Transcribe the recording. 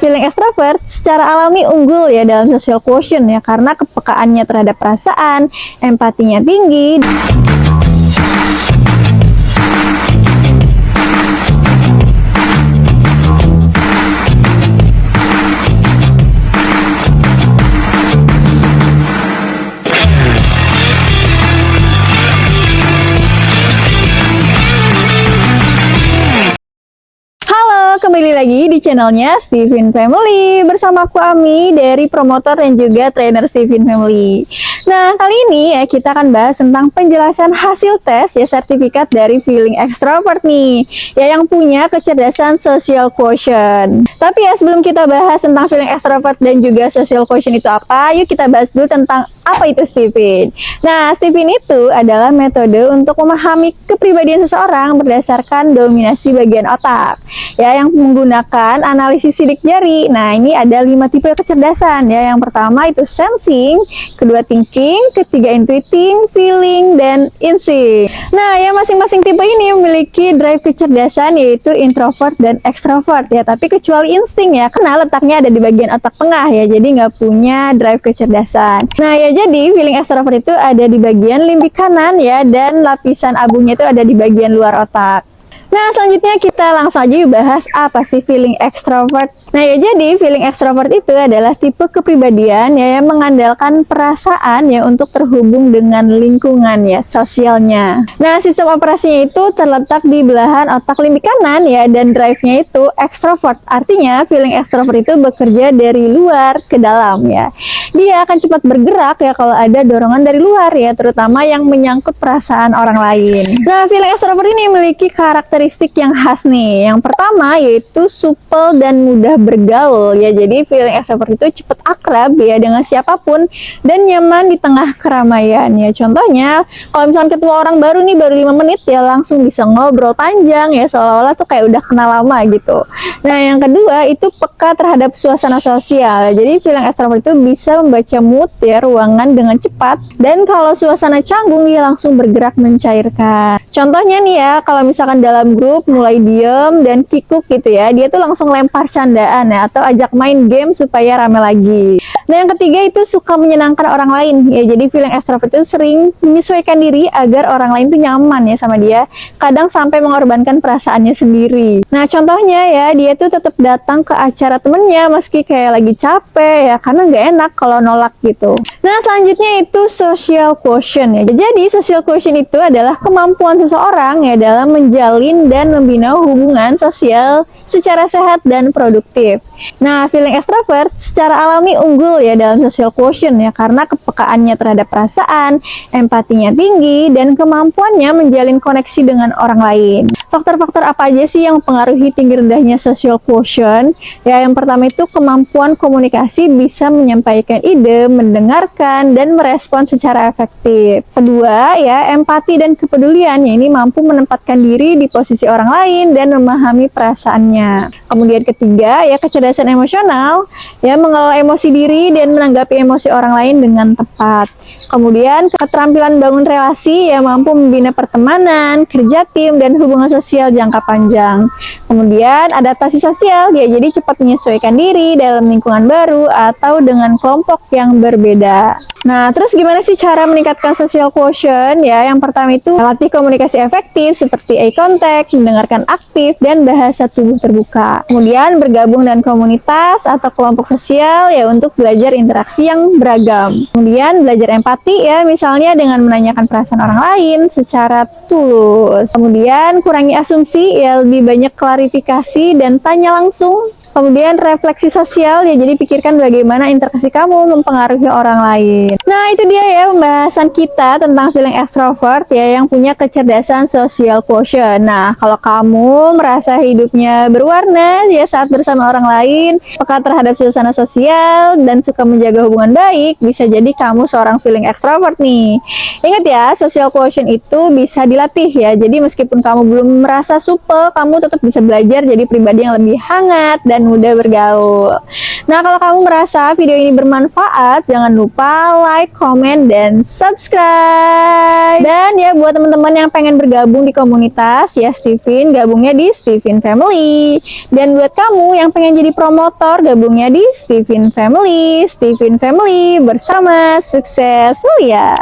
Feeling extrovert secara alami unggul ya dalam social quotient ya, karena kepekaannya terhadap perasaan, empatinya tinggi. Kembali lagi di channelnya Steven Family bersama aku Ami dari promotor dan juga trainer Steven Family. Nah, kali ini ya kita akan bahas tentang penjelasan hasil tes ya sertifikat dari Feeling Extrovert nih ya, yang punya kecerdasan social quotient. Tapi ya sebelum kita bahas tentang Feeling Extrovert dan juga social quotient itu apa, yuk kita bahas dulu tentang apa itu Steven. Nah, Steven itu adalah metode untuk memahami kepribadian seseorang berdasarkan dominasi bagian otak ya, yang menggunakan analisis sidik jari. Nah, ini ada 5 tipe kecerdasan ya. Yang pertama itu sensing, kedua thinking, ketiga intuiting, feeling, dan instinct. Nah, ya masing-masing tipe ini memiliki drive kecerdasan yaitu introvert dan extrovert ya. Tapi kecuali insting ya, karena letaknya ada di bagian otak tengah ya, jadi nggak punya drive kecerdasan. Nah, ya jadi feeling extrovert itu ada di bagian limbik kanan ya, dan lapisan abunya itu ada di bagian luar otak. Nah, selanjutnya kita langsung aja yuk bahas apa sih feeling extrovert. Nah, ya jadi feeling extrovert itu adalah tipe kepribadian ya yang mengandalkan perasaan ya untuk terhubung dengan lingkungan ya, sosialnya. Nah, sistem operasinya itu terletak di belahan otak limbik kanan ya, dan drive-nya itu extrovert. Artinya feeling extrovert itu bekerja dari luar ke dalam ya. Dia akan cepat bergerak ya kalau ada dorongan dari luar ya, terutama yang menyangkut perasaan orang lain. Nah, feeling extrovert ini memiliki karakteristik yang khas nih. Yang pertama yaitu supel dan mudah bergaul ya. Jadi feeling extrovert itu cepat akrab ya dengan siapapun dan nyaman di tengah keramaian ya. Contohnya kalau misalkan ketemu orang baru nih, baru 5 menit ya langsung bisa ngobrol panjang ya, seolah-olah tuh kayak udah kenal lama gitu. Nah, yang kedua itu peka terhadap suasana sosial. Jadi feeling extrovert itu bisa membaca mood ya ruangan dengan cepat, dan kalau suasana canggung dia langsung bergerak mencairkan. Contohnya nih ya, kalau misalkan dalam grup mulai diem dan kikuk gitu ya, dia tuh langsung lempar candaan ya, atau ajak main game supaya rame lagi. Nah, yang ketiga itu suka menyenangkan orang lain ya. Jadi feeling extrovert itu sering menyesuaikan diri agar orang lain tuh nyaman ya sama dia, kadang sampai mengorbankan perasaannya sendiri. Nah, contohnya ya, dia tuh tetap datang ke acara temennya meski kayak lagi capek ya, karena nggak enak kalau nolak gitu. Nah, selanjutnya itu social quotient ya. Jadi social quotient itu adalah kemampuan seseorang ya dalam menjalin dan membina hubungan sosial secara sehat dan produktif. Nah, feeling extrovert secara alami unggul ya dalam social quotient ya, karena kepekaannya terhadap perasaan, empatinya tinggi, dan kemampuannya menjalin koneksi dengan orang lain. Faktor-faktor apa aja sih yang mempengaruhi tinggi rendahnya social quotient? Ya, yang pertama itu kemampuan komunikasi, bisa menyampaikan ide, mendengarkan, dan merespon secara efektif. Kedua ya, empati dan kepedulian ya, ini mampu menempatkan diri di posisi orang lain dan memahami perasaannya. Kemudian ketiga ya, kecerdasan emosional ya, mengelola emosi diri dan menanggapi emosi orang lain dengan tepat. Kemudian keterampilan bangun relasi ya, mampu membina pertemanan, kerja tim, dan hubungan sosial jangka panjang. Kemudian adaptasi sosial ya, jadi cepat menyesuaikan diri dalam lingkungan baru atau dengan kelompok yang berbeda. Nah, terus gimana sih cara meningkatkan social quotient ya? Yang pertama itu latih komunikasi efektif seperti eye contact, mendengarkan aktif, dan bahasa tubuh terbuka. Kemudian bergabung dengan komunitas atau kelompok sosial ya untuk belajar interaksi yang beragam. Kemudian belajar empati ya, misalnya dengan menanyakan perasaan orang lain secara tulus. Kemudian kurangi asumsi ya, lebih banyak klarifikasi dan tanya langsung. Kemudian refleksi sosial ya, jadi pikirkan bagaimana interaksi kamu mempengaruhi orang lain. Nah, itu dia ya pembahasan kita tentang feeling extrovert ya, yang punya kecerdasan social quotient. Nah, kalau kamu merasa hidupnya berwarna ya saat bersama orang lain, peka terhadap suasana sosial, dan suka menjaga hubungan baik, bisa jadi kamu seorang feeling extrovert nih. Ingat ya, social quotient itu bisa dilatih ya. Jadi meskipun kamu belum merasa supel, kamu tetap bisa belajar jadi pribadi yang lebih hangat dan mudah bergaul. Nah, kalau kamu merasa video ini bermanfaat, jangan lupa like, comment, dan subscribe. Dan ya, buat teman-teman yang pengen bergabung di komunitas, ya Steven, gabungnya di Steven Family. Dan buat kamu yang pengen jadi promotor, gabungnya di Steven Family. Steven Family bersama sukses mulia.